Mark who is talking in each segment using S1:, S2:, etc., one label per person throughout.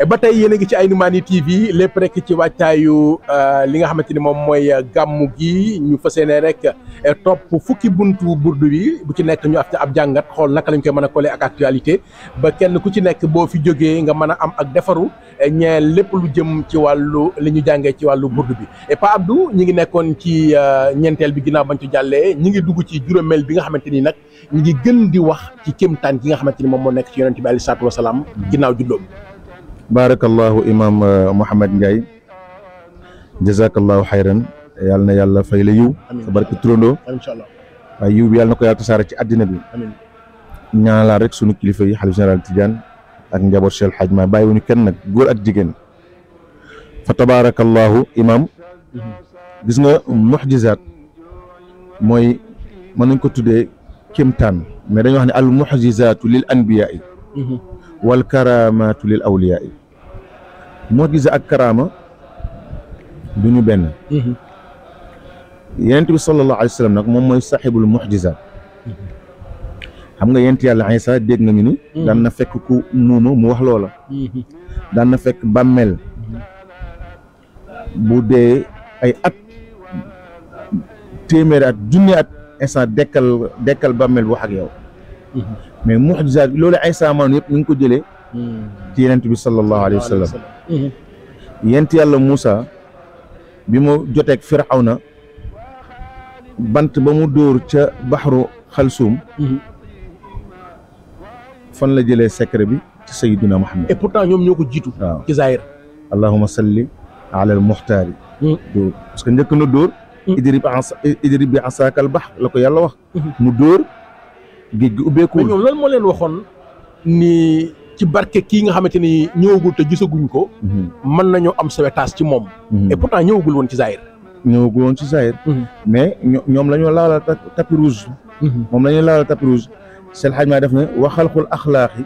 S1: ba tey yéen a ngi ci Aynoumany TV lépp rek ci wàccaayu li nga xamante ni moom mooy gàmmu gi ñu fas yéene rek topp fukki buntu burdu bi bu ci nekk ñu af ab jàngat xool naka lañ koy mën a coller ak actualité ba kenn ku ci nekk boo fi jógee nga mën a am ak defaru ñeel lépp lu jëm ci wàllu li ñu jàngee ci wàllu burdu bi. et Pa Abdou ñi ngi nekkoon ci ñeenteel bi ginnaaw bañ ci jàllee ñi ngi dugg ci juróomeel bi nga xamante ni nag ñi ngi gën di wax ci kéemtaan gi nga xamante ni moom moo nekk ci yonent bi alayhi salaatu wasalaam ginnaaw juddoom.
S2: barakallahu imam Mouhamed Ndiaye jazakallahu xayran yàlla na yàlla fay la yiw sa barke turandoo
S1: inshallah
S2: waaye yiw bi yàlla na ko yàlla tasaare ci àddina bi ñaanal rek sunu kilifa yi xalif général Tidiane ak njaboot Cheikh Hadj Ma bàyyiwuñu kenn nag góor ak jigéen fa tabarakallahu imam gis nga muxjizaat mooy mën nañ ko tuddee kéemtaan mais dañuy wax ne al muxjizaatu lil anbiyaa yi wal karaamaatu lil awliyaa yi mu'jiza ak karaama du ñu benn. yonent bi sallallahu alayhi wa sallam nag moom mooy saaxibul mu'jizaat xam nga yonent yàlla Iisaa dégg nga ñu ni. daan na fekk ku muuma mu wax loola. daan na fekk bàmmeel bu dee ay at téeméeri at junni at Iisaa dekkal bàmmeel bu wax ak yow. mais mu'jizaat bi loolu Iisaa man yëpp ñu ngi ko jëlee ci yonent bi sallallahu alayhi wa sallam yonent yàlla Muusa bi mu joteeg Firawna bant ba mu dóor ca baxru xalsuum fan la jëlee secret bi ci sayyiduna Muhammad
S1: et pourtant ñoom ñoo ko jiitu
S2: waaw
S1: ci zaahir
S2: allahumma salli ala al muxtaari dóor parce que njëkk na dóor idrib bi asaakal bahr la ko yàlla wax mu dóor géej gi ubbeeku
S1: ñoom loolu moo leen waxoon ni ci barke kii nga xamante ni ñëwagul te gisaguñ ko mën nañoo am sauvetage ci moom et pourtant ñëwagul woon ci Zahir
S2: mais ñoom la ñu laalal tapis rouge moom la ñu laalal tapis rouge Seydi El Hadji Malick def ne wa xalqul axlaaqi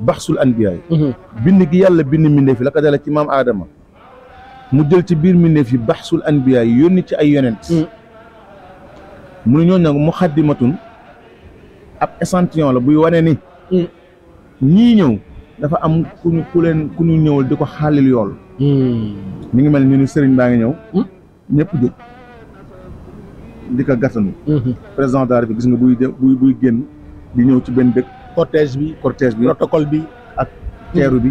S2: baxsul anbiyaa bind gi yàlla bind mbindeef yi la ko dale ci maam Aadama mu jël ci biir mbindeef yi baxsul anbiyaa yi yónni ci ay yonent mu ne ñooñu nag muxaddimatun ab échantillon la buy wane ni ñii ñëw dafa am ku ñu ñëwal di ko xaalil yool mi ngi mel ni sëriñ baa ngi ñëw ñëpp jóg di ko gàttanu président daara bi gis nga buy génn di ñëw ci benn dëkk
S1: cortège bi protocole bi
S2: ak teeru bi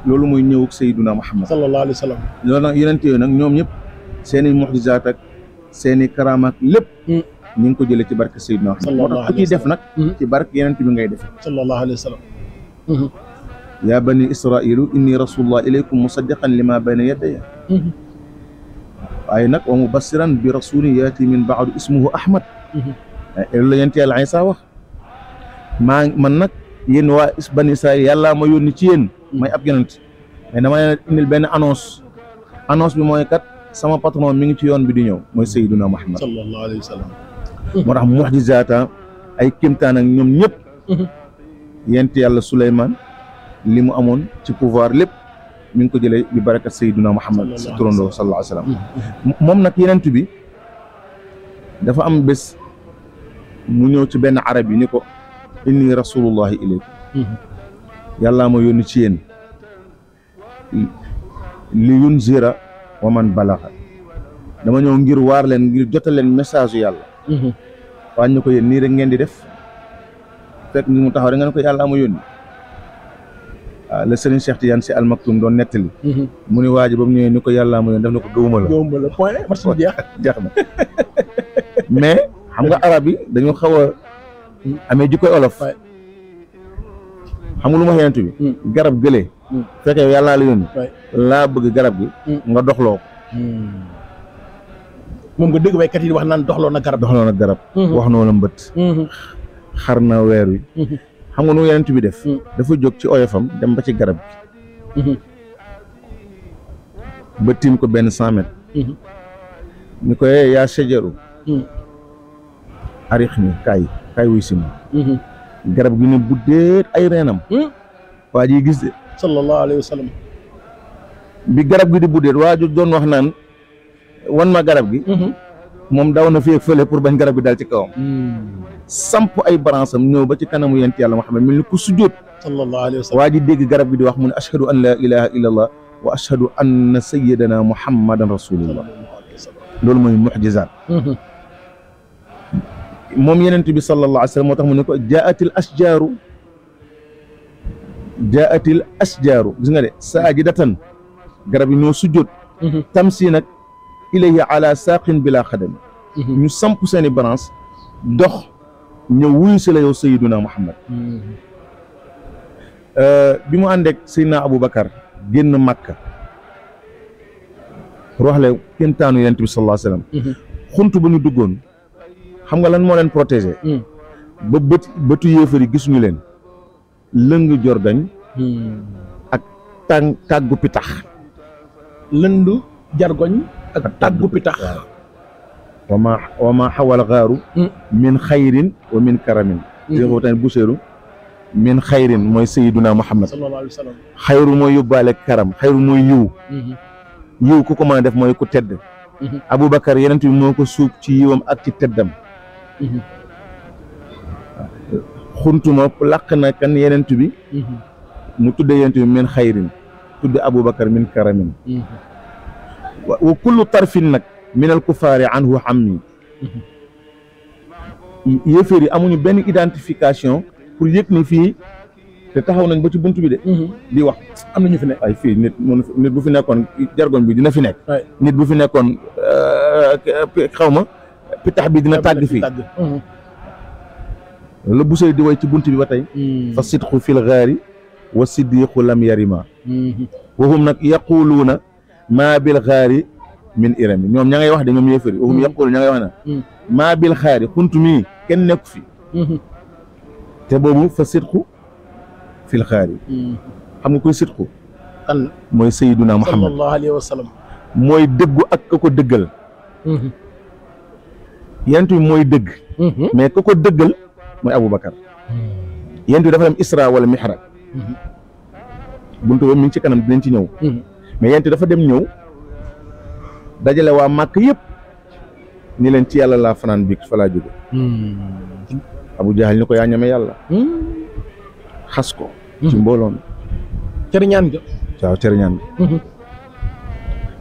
S2: loolu mooy ñëw ak Sayyiduna Muhammad
S1: sallallahu alayhi wa sallam
S2: loolu nag yonent yooyu nag ñoom ñëpp seen i muxjizaat ak seen i karaama ak lépp ñu ngi ko jëlee ci barke Seydina Muhammad moo tax ku ciy def nag ci barke yeneen bi ngay def
S1: sallallahu alayhi wa sallam
S2: yaa bani israilu inni rasulullah ilaykum musaddiqan lima bayna yadayya waaye nag wa mubassiran bi rasulin yaati min baadu ismuhu ahmad loolu la yonent yàlla Iisaa wax man nag yéen waa bani israil yàlla ma yónni ci yéen may ab yonent mais dama leen indil benn annonce bi mooy kat sama patron mi ngi ci yoon bi di ñëw mooy Seydina Muhammad
S1: sallallahu alayhi wa sallam
S2: moo tax muxjizaata ay kéemtaan ak ñoom ñëpp yent yàlla Souleymane li mu amoon ci pouvoir lépp mi ngi ko jëlee bi barakat Seydina Muhammad sa turandoo sallallahu alayhi wa sallam moom nag yenent bi dafa am bés mu ñëw ci benn arab yi ni ko inni rasulullahi ilaykum yàllaa ma yónni ci yéen li yunzira wa man balaxa dama ñëw ngir waar leen ngir jotal leen message yàlla waañ ñu ko yéen nii rek ngeen di def fekk ngi mu taxaw rek ngeen ko yàlla ama yónni waaw la Serigne Cheikh Tidiane Sy Al Maktoum doon nettali mu ni waaji ba mu ñëwee ni ko yàlla ama yónni def na ko gëwuma la
S1: point match bi
S2: jeex na mais xam nga arab yi dañu xaw a amee jikkoy olof xam nga lu ma wax yenent bi garab gëlee fekkee yow yàllaa la yónni laa bëgg garab gi nga doxloo ko
S1: moom nga dégg baykat yi wax naan doxloo na garab
S2: wax noo la mbët xar na weer wi xam nga nu yenent bi def dafa jóg ci oyofam dem ba ci garab gi ba tiim ko benn 100 mètres ni ko yaa shajaru arix mi kaay wuy si ma garab gi ne bu déet ay reenam waa ji gis de
S1: sallallahu alayhi wa sallam
S2: bi garab gi di buddeet waa ju doon wax naan wan ma garab gi moom daw na fii ak fële pour bañ garab gi dal ci kawam samp ay branche am ñëw ba ci kanamu yent yàlla Muhammad mel ni ku sujjóot
S1: sallallahu alayhi wa sallam.
S2: waa ji dégg garab gi di wax mu ne ashhadu an la ilaha illa allah wa ashhadu anna sayyidana muhammadan rasulullah loolu mooy mu'jizaat moom yenent bi sallallahu alayhi wa sallam moo tax mu ne ko jaatil ashjaaru gis nga de saajidatan garab yi ñoo sujjóot tamsi nag ilayhi ala saaqin bila xadami ñu samp seeni branche dox ñëw wuyu si la yow sayyiduna muhammad bi mu àndeek sayyidina Aboubacar génn Makka roxle kéemtaanu yenent bi sallallahu alayhi wa sallam xuntu ba ñu duggoon xam nga lan moo leen protégé ba bëtu yéefar yi gisuñu leen lëng jorgañ ak tàggu pitax
S1: lëndu jargoñ ak tàggu pitax
S2: wa ma xawal xaaru min xayrin wa min karamin jéexoo tamit buseeru min xayrin mooy sayiduna muhammad
S1: sallallahu alayhi wa sallam
S2: xayru mooy yóbbaale karam xayru mooy yiw ku ko mën a def mooy ku tedd Aboubacar yenent bi moo ko suub ci yiwam ak ci teddam xuntuma làq na kan yenent bi mu tudde yenent bi min xayrin tudde Aboubacar min karamin wa kullu tarfin nag min al kufaari anhu hammi yéeféer yi amuñu benn identification pour yëg ni fii te taxaw nañ ba ci buntu bi de di wax
S1: am na ñu fi nekk
S2: ay fii nit bu fi nekkoon jargon bi dina fi nekk nit bu fi nekkoon xaw ma pitax bi dina tàgg fii la busey di way ci bunt bi ba tey fa sidqu fil gaari wa siddiqu lam yarima wahum nag yaquluuna maa bil gaari min irami ñoom ña ngay wax de ñoom yéefari wahum yaqulu ña ngay wax na maa bil gaari xuntu mii kenn nekku fi te boobu fa sidqu fil gaari xam nga koy sidqu
S1: kan
S2: mooy sayyiduna Muhammad
S1: sallallahu alayhi wa sallam
S2: mooy dëggu ak ka ko dëggal yent bi mooy dëgg mais ka ko dëggal mooy Aboubacar yent bi dafa dem Isra wala Mihraj buntu ba mi ngi ci kanam dinañ ci ñëw mais yent dafa dem ñëw dajale waa màkk yëpp ni leen ci yàlla laa fanaan bi fa laa jóge Abu Jahal ni ko yaa ñeme yàlla xas ko ci mbooloon
S1: cëriñaan ga
S2: waaw cëriñaan bi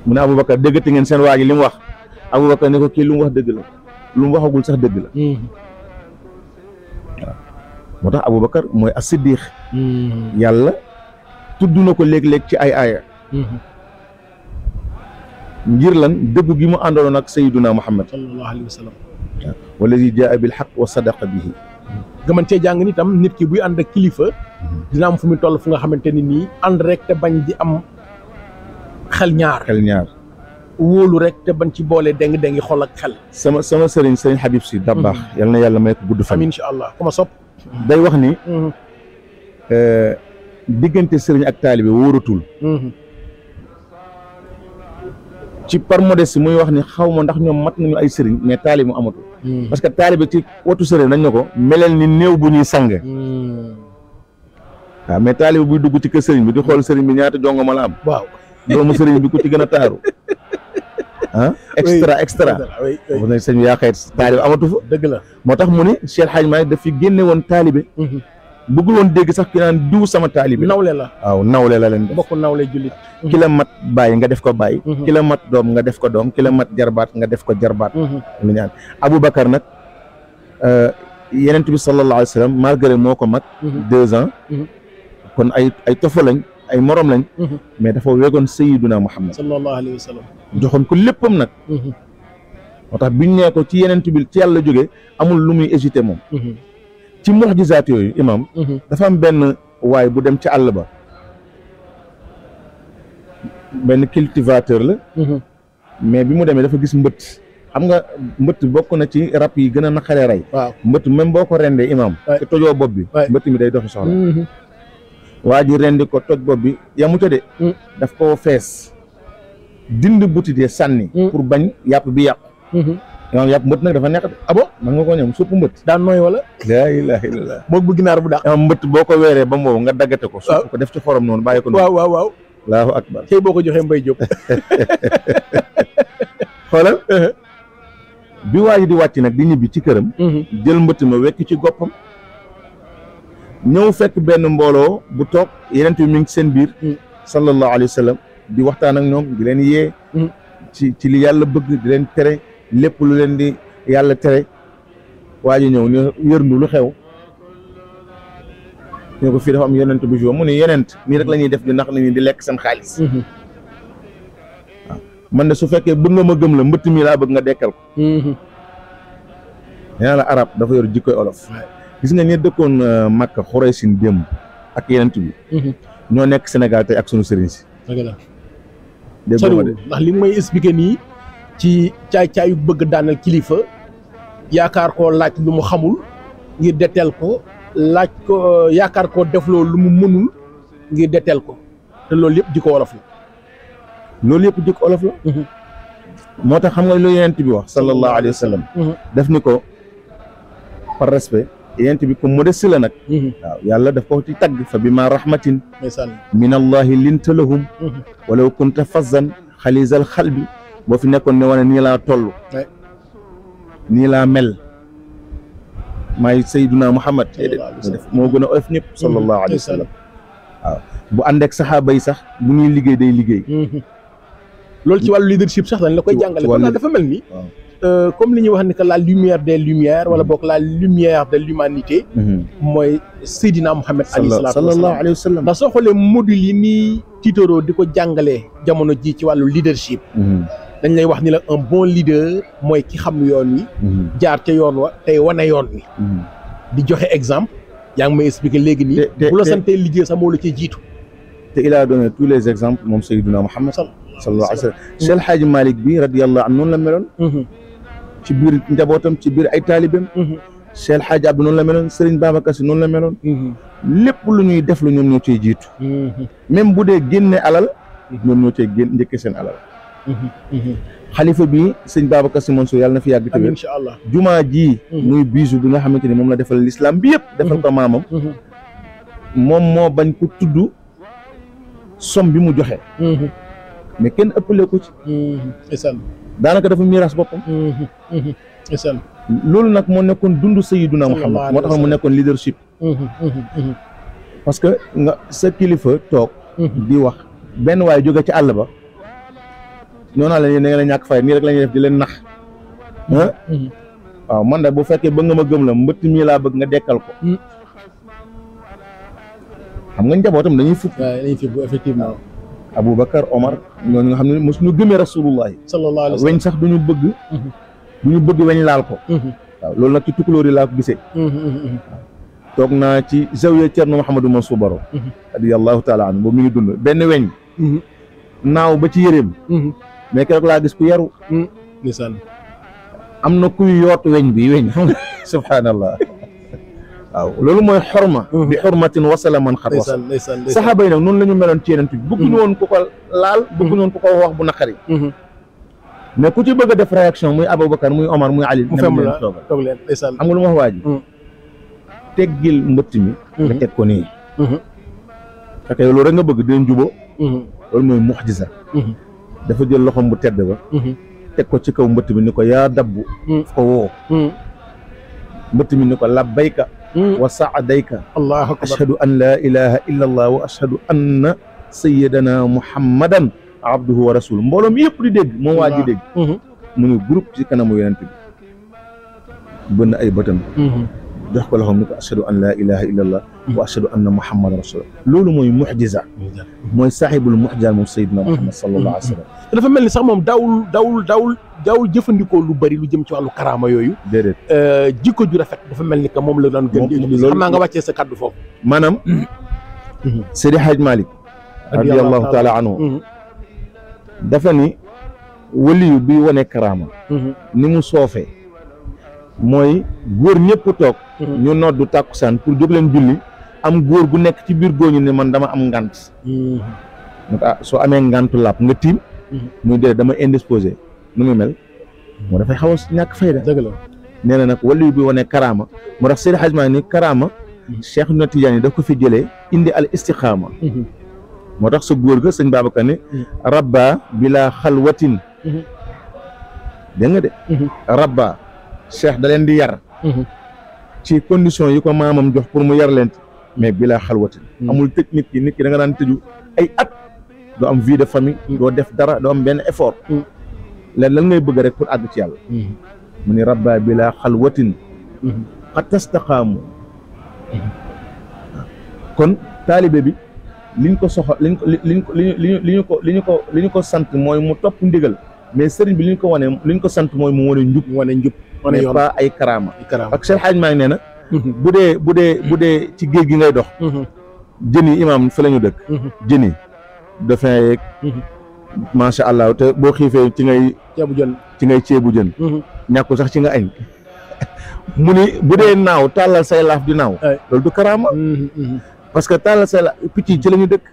S2: mu ne Aboubacar déggati ngeen seen waa ji li mu wax Aboubacar ne ko kii lu mu wax dëgg la lu mu waxagul sax dëgg la waaw moo tax Aboubacar mooy as-siddiq yàlla tudd na ko léeg-léeg ci ay aaya ngir lan dëgg gi mu àndaloon ak sayyiduna Muhammad
S1: sallallahu alayhi wa sallam
S2: wallazi jaa bil haqq wa sadaqa bihi
S1: nga mën cee jàng ni tam nit ki buy ànd ak kilifa dina am fu muy toll fu nga xamante ni nii ànd rek te bañ di am xel ñaar wóolu rek te bañ ci boole déng-déngi xol ak xel
S2: sama sëriñ Habib Sy Dabakh yal na yàlla may ko gudd fan
S1: amiin incha allah ku ma sopp
S2: day wax ni diggante sëriñ ak taalibe wóoratul ci par modestie muy wax ni xaw ma ndax ñoom mat nañu ay sëriñ mais taalibe mu amatul parce que taalibe ci watu sëriñ nañ na ko melel ni néew bu ñuy sang waaw mais taalibe buy dugg ci kër sëriñ bi di xool sëriñ bi ñaata jongoma la am
S1: waaw
S2: doomu sëriñ bi ku ci gën a taaru extra bu ne sëñ bi yaa xayet taalibe amatu fa
S1: dëgg la
S2: moo tax mu ni Cheikh Hadj Malick daf fi génne woon taalibe bëggul woon dégg sax ki naan diw sama taalibe
S1: nawle la
S2: waaw nawle la leen def
S1: bokk nawle jullit
S2: ki la mat bàyyi nga def ko bàyyi ki la mat doom nga def ko doom ki la mat jarbaat nga def ko jarbaat lu ñaan Aboubacar nag yenent bi sallallahu alayhi wa sallam malgré moo ko mag 2 ans kon ay tofa lañ ay morom lañ mais dafa wegoon sayyiduna Muhammad
S1: sallallahu alayhi wa sallam
S2: joxoon ko léppam nag moo tax biñ nee ko ci yenent bi ci yàlla jógee amul lu muy hésité moom ci mu'jizaat yooyu imam dafa am benn waay bu dem ci àll ba benn cultivateur la mais bi mu demee dafa gis mbëtt xam nga mbëtt bokk na ci rab yi gën a naqaree rey
S1: waaw
S2: mbëtt même boo ko rendee imam te tojoo bopp bi mbëtt mi day doxi soxla waa ji rendi ko toj bopp bi yamu ca de daf koo fees dind butit yi sànni pour bañ yàpp bi yàqu imam yàpp mbëtt nag dafa neex de
S1: abo
S2: man nga ko ñam supp mbëtt
S1: daan nooy wala
S2: laa ilaaha illallaah
S1: moog bu ginaar bu dàq
S2: imam mbëtt boo ko weeree ba mu wow nga daggate ko supp ko def ci xorom noonu bàyyi ko noonu
S1: waaw
S2: allahu akbar
S1: tey boo ko joxee Mbaye Diop
S2: xoolal bi waa ji di wàcc nag di ñibbi ci këram jël mbëtt ma wekk ci goppam ñëw fekk benn mbooloo bu toog yeneen bi mi ngi seen biir sallallahu alayhi wa sallam di waxtaan ak ñoom di leen yee ci li yàlla bëgg di leen tere lépp lu leen di yàlla tere waa ji ñëw ñu yërndu lu xew ñu ko fii dafa am yonent bu jour mu ne yonent nii rek la ñuy def di nax nañu di lekk seen xaalis waaw man de su fekkee bëgg nga ma gëm la mbëtt mi laa bëgg nga dekkal ko nee naa la arab dafa yor jikkoy olof gis nga ñe dëkkoon Makka Xuraysin démb ak yonent bi ñoo nekk Sénégal tey ak sunu sëriñ si
S1: soriwul ndax li may expliqué nii ci caay-caayu bëgg daanal kilifa yaakaar koo laaj lu mu xamul ngir deteel ko laaj ko yaakaar koo defloo lu mu mënul ngir deteel ko te loolu yëpp jikko olof la
S2: loolu yëpp jikko olof la moo tax xam nga lu yonent bi wax sallallahu alayhi wa sallam def ni ko par respect yonent bi ko modeste la nag waaw yàlla daf ko ci tagg fa bi ma rahmatin min allahi linta lahum walaw kunta fazzan xalisal xalbi boo fi nekkoon ne wane nii laa toll nii laa mel maay sayduna muhammad def moo gën a oyof ñëpp sallallahu alayhi wa sallam waaw bu ànd ak saxaaba yi sax bu ñuy liggéey day liggéey
S1: loolu ci wàllu leadership sax dañ la koy jàngale kon daal dafa mel ni comme li ñuy wax ni que la lumière des lumières wala boog la lumière de l'humanité mooy Seydina Muhammad sallallahu alayhi wa sallam ndax soo xoolee module yi nii tiitaroo di ko jàngalee jamono ji ci wàllu leadership dañ lay wax ni la un bon leader mooy ki xam yoon wi jaar ca yoon wa tey wane yoon wi di joxe exemple yaa ngi may expliquer léegi nii bu la santee liggéey sax moo la ciy jiitu
S2: te il a donné tous les exemples moom Seydina Muhammad sallallahu alayhi wa sallam Cheikh El Hadji Malick bi radiyallahu anhu noonu la meloon ci biir njabootam ci biir ay taalibeem Cheikh El Hadji Abdou noonu la meloon Serigne Babacar Sy noonu la meloon lépp lu ñuy def lu ñoom ñoo ciy jiitu même bu dee génne alal ñoom ñoo ciy génn njëkke seen alal xalifa bi sëñ Babacar Sy Mansour yàlla na fi yàgg tamit
S1: incha allah
S2: jumaa ji muy bisu bi nga xamante ni moom la defal l'islam bi yëpp defal ko maamam moom moo bañ ko tudd somme bi mu joxe mais kenn ëppale ko ci daanaka dafa miiras boppam loolu nag moo nekkoon dundu Sayyiduna Muhammad moo tax mu nekkoon leadership parce que nga sa kilifa toog di wax benn waaye jóge ci àll ba noonu la yéen da ngeen a ñàkk fay nii rek la ñuy def di leen nax waaw man de bu fekkee bëgg nga ma gëm la mbëtt mii laa bëgg nga dekkal ko xam nga njabootam dañuy fukk
S1: effectivement
S2: Aboubacar Omar ñooñu nga xam ne mosuñu gëmee rasulullahi
S1: sallallahu alayhi wa sallam
S2: weñ sax duñu bëgg weñ laal ko waaw loolu nag ci tukulóor yi laa ko gisee toog naa ci zawiya Cerno Mouhamadou Mansour Baro radiyallahu taala anhu boobu mi ngi dund benn weñ naaw ba ci yëreem mais keroog laa gis ku yaru am na kuy yoot weñ bi weñ xam nga subhaanallah waaw loolu mooy xorma bi xormatin wasala man xat wasal saxaaba yi nag noonu la ñu meloon ci yeneen bi bëgguñu woon ku ko laal bëgguñu woon ku ko wax bu naqari mais ku ci bëgg a def réaction muy Aboubacar muy Omar muy Ali
S1: mu fem la toog leen
S2: xam nga lu ma wax waa ji teggil mbëtt mi nga teg ko nii fekk loolu rek nga bëgg dinañ juboo loolu mooy muxjisa dafa jël loxoom bu tedd ba teg ko ci kaw mbëtt mi ni ko yaa dabbu ko woo mbëtt mi ni ko labbayka wa saadayka
S1: allahu akbar
S2: ashhadu an laa ilaha illa allah wa ashhadu anna sayyidana muhammadan abduhu wa rasuluhu mbooloom yëpp di dégg moom waa ji dégg mu ngi groupe ci kanamu yonent bi bënn ay bëtam jox ko loxoom ni ko ashhadu an laa ilaha illa allah wa ashhadu anna muhammadan rasulullah loolu mooy muxjiza mooy saaxibul muxjiza moom sayyidina muhammad sallallahu alayhi wa sallam
S1: dafa mel ni sax moom daawul jëfandikoo lu bari lu jëm ci wàllu karaama yooyu
S2: déedéet
S1: jikko ju rafet dafa mel ni que moom la doon gën di utiliser xam naa nga wàccee sa kàddu foofu
S2: maanaam Seydi Hadj Malick radiyallahu taala anhu dafa ni waliyu bi wane karaama ni mu soofee mooy góor ñëpp toog ñu noddu tàkkusaan pour jóg leen julli am góor gu nekk ci biir góor ñu ne man dama am ngant donc soo amee ngantu làpp nga tiim muy dee dama indisposé nu mu mel moo dafay xaw a ñàkk fayda
S1: dëgg la
S2: nee na nag waliyu bi wane karaama moo tax Seydi Hadj Malick ni karaama Cheikh na Tidiane yi daf ko fi jëlee indi al istiqaama moo tax sa góor ga sëñ Babacar ne rabba bila xalwatin dégg nga de rabba cheikh da leen di yar ci condition yi ko maamam jox pour mu yar leen mais bila xalwatin amul tëj nit ki da nga daan tëju ay at doo am vie de famille doo def dara doo am benn effort leen lan ngay bëgg rek pour àgg ci yàlla mu ni rabba bila xalwatin xat tastaqaamu kon taalibe bi liñ ko soxla li ñu ko sant mooy mu topp ndigal mais sëriñ bi li ñu ko sant mooy mu wane njub mais pas ay karaama ak Cheikh Hadj maa ngi nee na bu dee ci géej gi ngay dox jën yi imaam fa la ñu dëkk jën yi dafa yeeg macha allah te boo xiifee ci ngay ceebu jën ñàkku sax ci nga añ mu ni bu dee naaw tàllal say laaf di naaw loolu du karaama parce que tàllal say laaf picc yi ci la ñu dëkk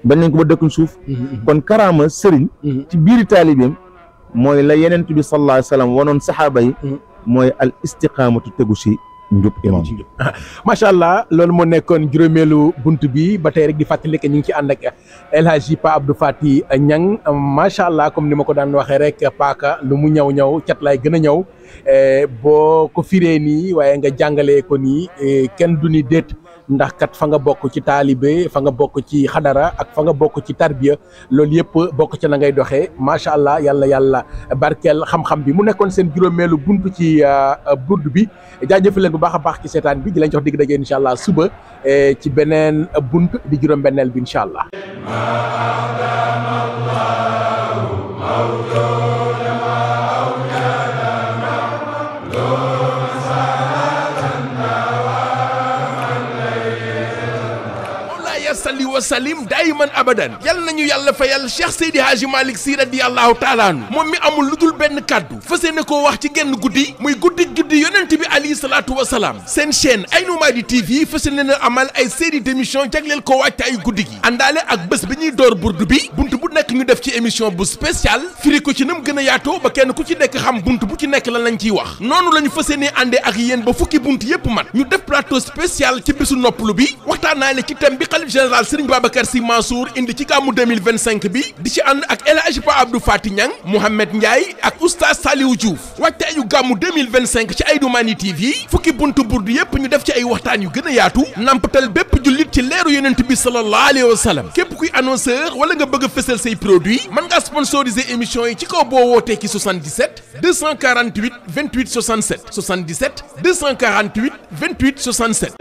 S2: bañ nañ ko ba dëkkuñ suuf kon karaama sëriñ ci biiri taalibeem mooy la yenent bi sallallahu alayhi wa sallam wanoon saxaaba yi mooy al istiqaamatu tegu si njub imam
S1: macha allah loolu moo nekkoon juróomeelu bunt bi ba tey rek di fàttali que ñu ngi ci ànd ak El Hadji Pa Abdou Faty Niang macha allah comme ni ma ko daan waxee rek paaka lu mu ñaw cat lay gën a ñëw boo ko firee nii waaye nga jàngalee ko nii kenn du ni déet ndax kat fa nga bokk ci taalibe fa nga bokk ci xadara ak fa nga bokk ci tarbiya loolu yëpp bokk ca na ngay doxee macha allah yàlla barkeel xam-xam bi mu nekkoon seen juróomeelu buntu ci burdu bi jaajëfal leen bu baax a baax ci seetaan bi di leen jox digg daje incha allah suba ci beneen bunt di juróom-benneel bi incha allah.
S3: salli wa salim daayiman abadan yal nañu yàlla fayal Cheikh Seydi Hadji Malick Sy radiyallahu taala anhu moom mi amul lu dul benn kàddu fas yéene koo wax ci genn guddi muy guddi juddi yonent bi alayhi salaatu wa salaam seen chaîne Aynou Mady TV fas yéene na amal ay série d'émission jagleel ko wàcc ay guddi gi àndaale ak bés bi ñuy door burdu bi bunt bu nekk ñu def ci émission bu spécial firi ko ci nam gën a yaatoo ba kenn ku ci nekk xam bunt bu ci nekk lan lañ ciy wax noonu la ñu fas yéene àndee ak yéen ba fukki bunt yépp mat ñu def plateau spécial ci bésu noppalu bi waxtaanaale ci thème bi xalif général Serigne Babacar Sy Mansour indi ci gàmmu 2025 bi di ci ànd ak El Hadji Pa Abdou Faty Niang Mouhamed Ndiaye ak oustaz Saliou Diouf waajtaayu gàmmu 2025 ci Aynou Mady TV fukki buntu burdu yépp ñu def ci ay waxtaan yu gën a yaatu nampatal bépp jullit ci leeru yonent bi sallallahu alayhi wa sallam képp kuy annonceur wala nga bëgg a fësal say produit mën ngaa sponsoriser émission yi ci kaw boo wootee ci 77 248 28 67 77 248 28 67